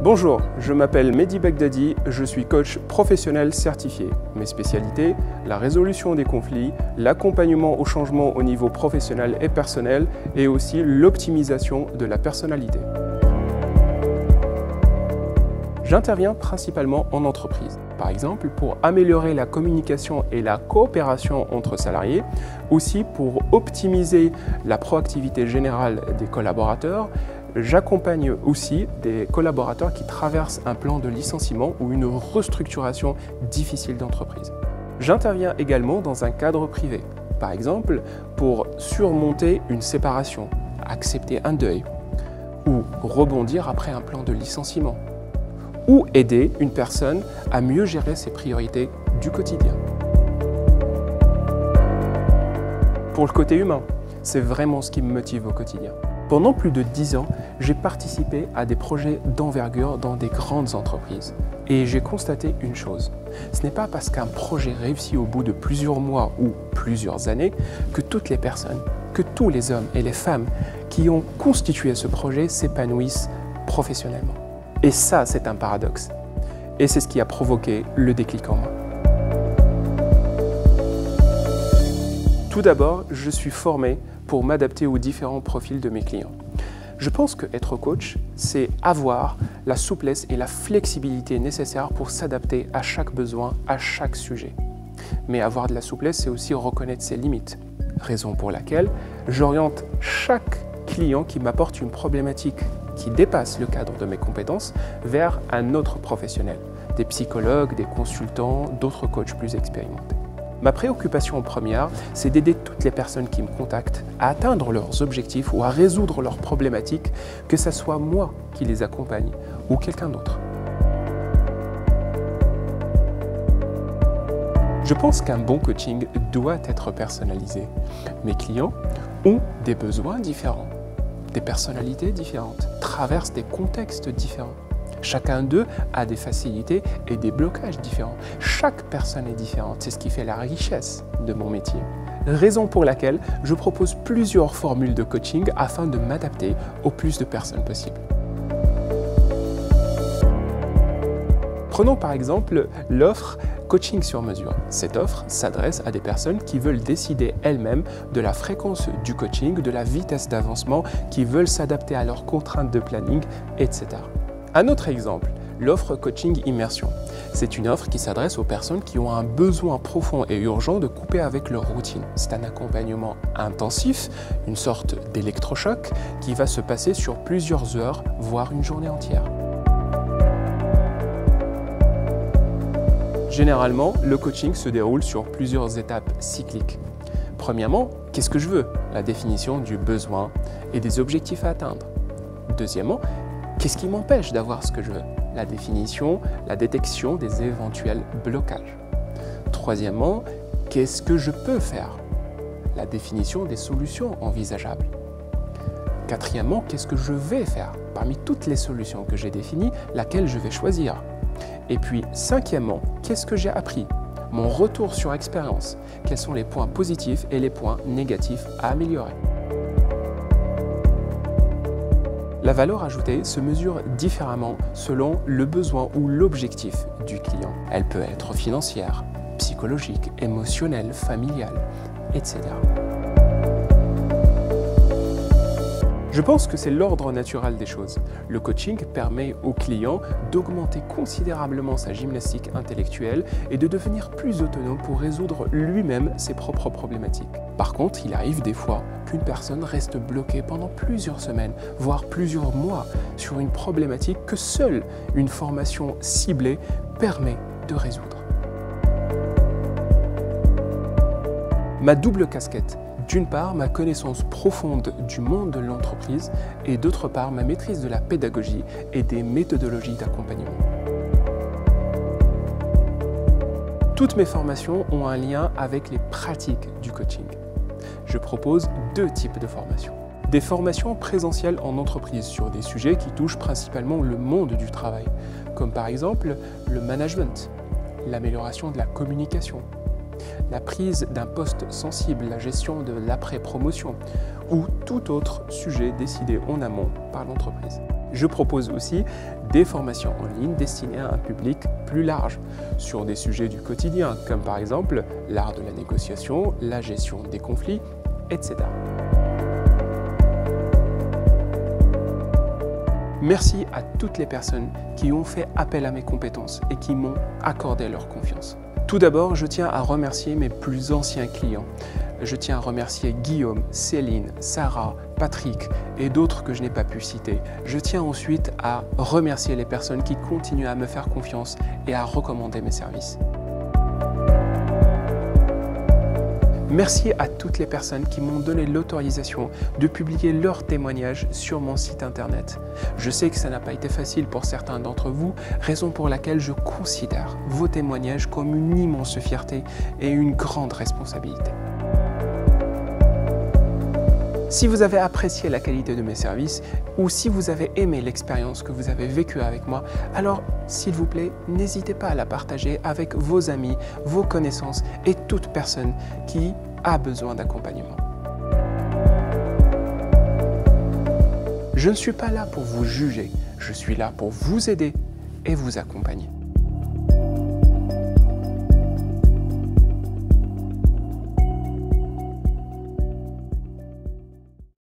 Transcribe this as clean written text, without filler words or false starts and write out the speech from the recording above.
Bonjour, je m'appelle Mehdi Bagdadi, je suis coach professionnel certifié. Mes spécialités, la résolution des conflits, l'accompagnement au changement au niveau professionnel et personnel et aussi l'optimisation de la personnalité. J'interviens principalement en entreprise, par exemple pour améliorer la communication et la coopération entre salariés, aussi pour optimiser la proactivité générale des collaborateurs. J'accompagne aussi des collaborateurs qui traversent un plan de licenciement ou une restructuration difficile d'entreprise. J'interviens également dans un cadre privé, par exemple pour surmonter une séparation, accepter un deuil ou rebondir après un plan de licenciement ou aider une personne à mieux gérer ses priorités du quotidien. Pour le côté humain, c'est vraiment ce qui me motive au quotidien. Pendant plus de 10 ans, j'ai participé à des projets d'envergure dans des grandes entreprises. Et j'ai constaté une chose, ce n'est pas parce qu'un projet réussit au bout de plusieurs mois ou plusieurs années que toutes les personnes, que tous les hommes et les femmes qui ont constitué ce projet s'épanouissent professionnellement. Et ça, c'est un paradoxe. Et c'est ce qui a provoqué le déclic en moi. Tout d'abord, je suis formé pour m'adapter aux différents profils de mes clients. Je pense qu'être coach, c'est avoir la souplesse et la flexibilité nécessaires pour s'adapter à chaque besoin, à chaque sujet. Mais avoir de la souplesse, c'est aussi reconnaître ses limites. Raison pour laquelle j'oriente chaque client qui m'apporte une problématique qui dépasse le cadre de mes compétences vers un autre professionnel, des psychologues, des consultants, d'autres coachs plus expérimentés. Ma préoccupation première, c'est d'aider toutes les personnes qui me contactent à atteindre leurs objectifs ou à résoudre leurs problématiques, que ce soit moi qui les accompagne ou quelqu'un d'autre. Je pense qu'un bon coaching doit être personnalisé. Mes clients ont des besoins différents, des personnalités différentes, traversent des contextes différents. Chacun d'eux a des facilités et des blocages différents. Chaque personne est différente, c'est ce qui fait la richesse de mon métier. Raison pour laquelle je propose plusieurs formules de coaching afin de m'adapter au plus de personnes possible. Prenons par exemple l'offre Coaching sur mesure. Cette offre s'adresse à des personnes qui veulent décider elles-mêmes de la fréquence du coaching, de la vitesse d'avancement, qui veulent s'adapter à leurs contraintes de planning, etc. Un autre exemple, l'offre Coaching Immersion. C'est une offre qui s'adresse aux personnes qui ont un besoin profond et urgent de couper avec leur routine. C'est un accompagnement intensif, une sorte d'électrochoc qui va se passer sur plusieurs heures, voire une journée entière. Généralement, le coaching se déroule sur plusieurs étapes cycliques. Premièrement, qu'est-ce que je veux? La définition du besoin et des objectifs à atteindre. Deuxièmement, qu'est-ce qui m'empêche d'avoir ce que je veux? La définition, la détection des éventuels blocages. Troisièmement, qu'est-ce que je peux faire? La définition des solutions envisageables. Quatrièmement, qu'est-ce que je vais faire? Parmi toutes les solutions que j'ai définies, laquelle je vais choisir? Et puis, cinquièmement, qu'est-ce que j'ai appris? Mon retour sur expérience. Quels sont les points positifs et les points négatifs à améliorer? La valeur ajoutée se mesure différemment selon le besoin ou l'objectif du client. Elle peut être financière, psychologique, émotionnelle, familiale, etc. Je pense que c'est l'ordre naturel des choses. Le coaching permet au client d'augmenter considérablement sa gymnastique intellectuelle et de devenir plus autonome pour résoudre lui-même ses propres problématiques. Par contre, il arrive des fois qu'une personne reste bloquée pendant plusieurs semaines, voire plusieurs mois, sur une problématique que seule une formation ciblée permet de résoudre. Ma double casquette. D'une part, ma connaissance profonde du monde de l'entreprise et d'autre part, ma maîtrise de la pédagogie et des méthodologies d'accompagnement. Toutes mes formations ont un lien avec les pratiques du coaching. Je propose deux types de formations. Des formations présentielles en entreprise sur des sujets qui touchent principalement le monde du travail, comme par exemple le management, l'amélioration de la communication, la prise d'un poste sensible, la gestion de l'après-promotion ou tout autre sujet décidé en amont par l'entreprise. Je propose aussi des formations en ligne destinées à un public plus large sur des sujets du quotidien, comme par exemple l'art de la négociation, la gestion des conflits, etc. Merci à toutes les personnes qui ont fait appel à mes compétences et qui m'ont accordé leur confiance. Tout d'abord, je tiens à remercier mes plus anciens clients. Je tiens à remercier Guillaume, Céline, Sarah, Patrick et d'autres que je n'ai pas pu citer. Je tiens ensuite à remercier les personnes qui continuent à me faire confiance et à recommander mes services. Merci à toutes les personnes qui m'ont donné l'autorisation de publier leurs témoignages sur mon site internet. Je sais que ça n'a pas été facile pour certains d'entre vous, raison pour laquelle je considère vos témoignages comme une immense fierté et une grande responsabilité. Si vous avez apprécié la qualité de mes services ou si vous avez aimé l'expérience que vous avez vécue avec moi, alors s'il vous plaît, n'hésitez pas à la partager avec vos amis, vos connaissances et toute personne qui a besoin d'accompagnement. Je ne suis pas là pour vous juger, je suis là pour vous aider et vous accompagner.